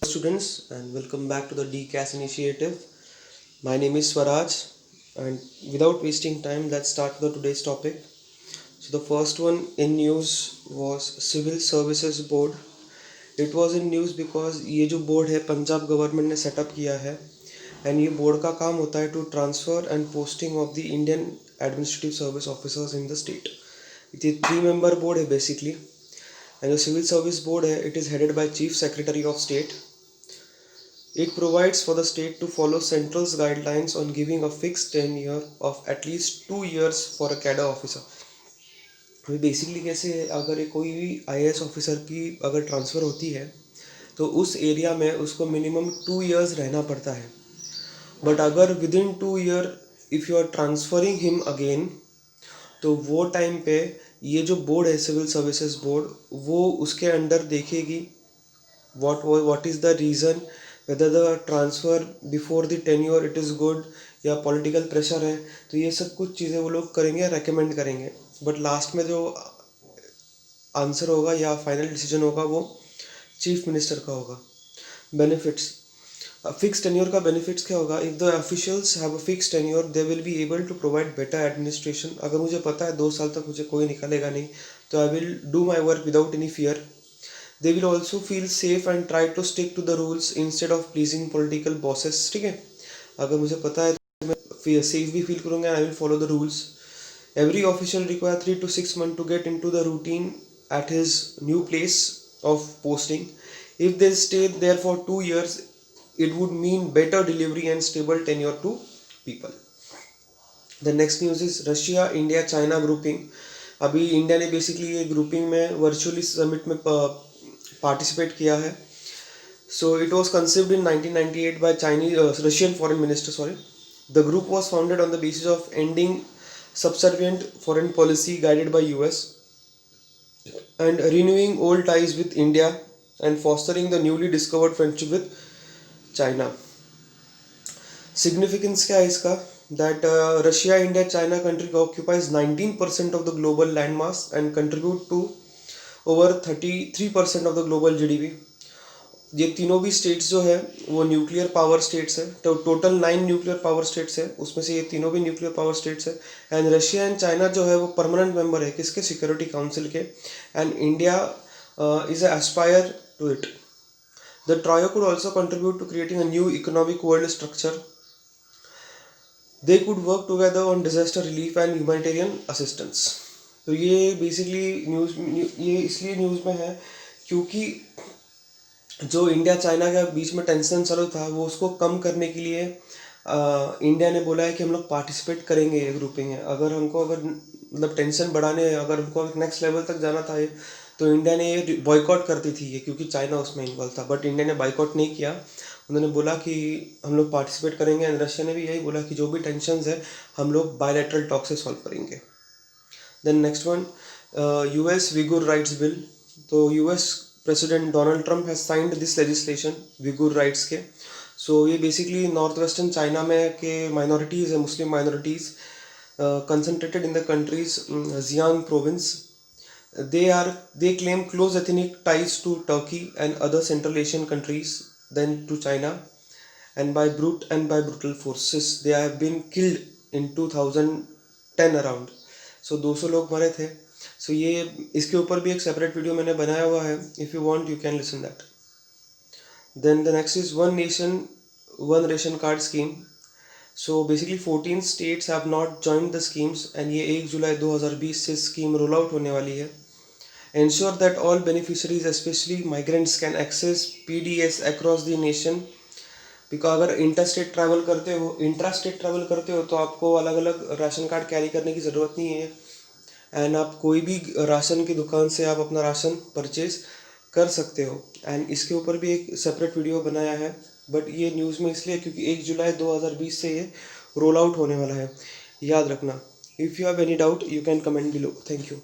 Students, and welcome back to the DCAS initiative. My name is Swaraj, and without wasting time, let's start the today's topic. So the first one in news was Civil Services Board. It was in news because ये जो board है Punjab government ने setup किया है and ये board का काम होता है to transfer and posting of the Indian administrative service officers in the state. ये 3 member बोर्ड है बेसिकली. एंड जो सिविल सर्विस बोर्ड है it is headed by chief secretary of state. It provides for the state to follow Central's guidelines on giving a fixed tenure of at least 2 years for a cadre officer. अभी basically कैसे है, अगर कोई भी IAS officer की अगर transfer होती है तो उस एरिया में उसको मिनिमम 2 years रहना पड़ता है. बट अगर within 2 year if you are transferring him again तो वो टाइम पे ये जो बोर्ड है सिविल सर्विसेज बोर्ड वो उसके अंडर देखेगी what is the reason, whether the transfer before the tenure it is good या पॉलिटिकल प्रेशर है. तो ये सब कुछ चीज़ें वो लोग करेंगे, रेकमेंड करेंगे. बट लास्ट में जो आंसर होगा या फाइनल डिसीजन होगा वो चीफ मिनिस्टर का होगा. बेनिफिट्स, फिक्स टेन्योर का बेनिफिट्स क्या होगा? If the officials have a fix tenure they will be able to provide better administration. अगर मुझे पता है 2 साल तक मुझे कोई निकालेगा नहीं तो I will do my work without any fear. They will also feel safe and try to stick to the rules instead of pleasing political bosses. ठीक है, अगर मुझे पता है तो मैं सेफ भी फील करूँगा and I will follow the rules. Every official require 3 to 6 months to get into the routine at his new place of posting. If they stay there for 2 years, it would mean better delivery and stable tenure to people. The next news is Russia, India, China grouping. अभी India ने basically ये grouping में virtually summit में participate किया है. So it was conceived in 1998 by Chinese Russian foreign minister. Sorry, the group was founded on the basis of ending subservient foreign policy guided by US and renewing old ties with India and fostering the newly discovered friendship with China. Significance क्या है इसका? That Russia, India, China country occupies 19% of the global landmass and contribute to over 33% of the global GDP. ये तीनों भी states जो है वो nuclear power states है. तो टोटल 9 न्यूक्लियर पावर स्टेट्स है, उसमें से ये तीनों भी न्यूक्लियर पावर स्टेट्स है. एंड रशिया एंड चाइना जो है वो परमानेंट मेंबर है किसके? सिक्योरिटी काउंसिल के. And India is aspire to it. The trio could also contribute to creating a new economic world structure. They could work together on disaster relief and humanitarian assistance. तो ये basically ये इसलिए news में है क्योंकि जो India China के बीच में टेंशन चालू था वो उसको कम करने के लिए इंडिया ने बोला है कि हम लोग पार्टिसिपेट करेंगे ये ग्रुपिंग है. अगर मतलब टेंशन बढ़ाने, अगर हमको नेक्स्ट लेवल तक जाना था तो इंडिया ने ये बॉयकॉट करती थी ये, क्योंकि चाइना उसमें इन्वॉल्व था. बट इंडिया ने बॉयकॉट नहीं किया, उन्होंने बोला कि हम लोग पार्टिसिपेट करेंगे. एंड रशिया ने भी यही बोला कि जो भी टेंशन है हम लोग बायलैटरल टॉक से सॉल्व करेंगे. Then next one, US Uyghur rights bill. तो US president Donald Trump has signed this legislation Uyghur rights के. सो ये बेसिकली नॉर्थ वेस्टर्न चाइना में के माइनॉरिटीज़ है, Muslim minorities concentrated in the countries Jiang province. they claim close ethnic ties to Turkey and other Central Asian countries than to China, and by brutal forces they have been killed in 2010 around. सो 200 लोग मरे थे. सो ये इसके ऊपर भी एक separate video मैंने बनाया हुआ है. If you want you can listen that. Then the next is one nation one ration card scheme. So basically 14 states have not joined the schemes and ये 1 जुलाई 2020 से स्कीम रोल आउट होने वाली है. Ensure that all beneficiaries specially migrants can access PDS across the nation. Because अगर intrastate travel करते हो तो आपको अलग अलग राशन कार्ड कैरी करने की ज़रूरत नहीं है. एंड आप कोई भी राशन की दुकान से आप अपना राशन परचेज कर सकते हो. एंड इसके ऊपर भी एक सेपरेट वीडियो बनाया है. बट ये न्यूज़ में इसलिए क्योंकि 1 जुलाई 2020 से ये रोल आउट होने वाला है. याद रखना. If you have any doubt you can comment below. Thank you.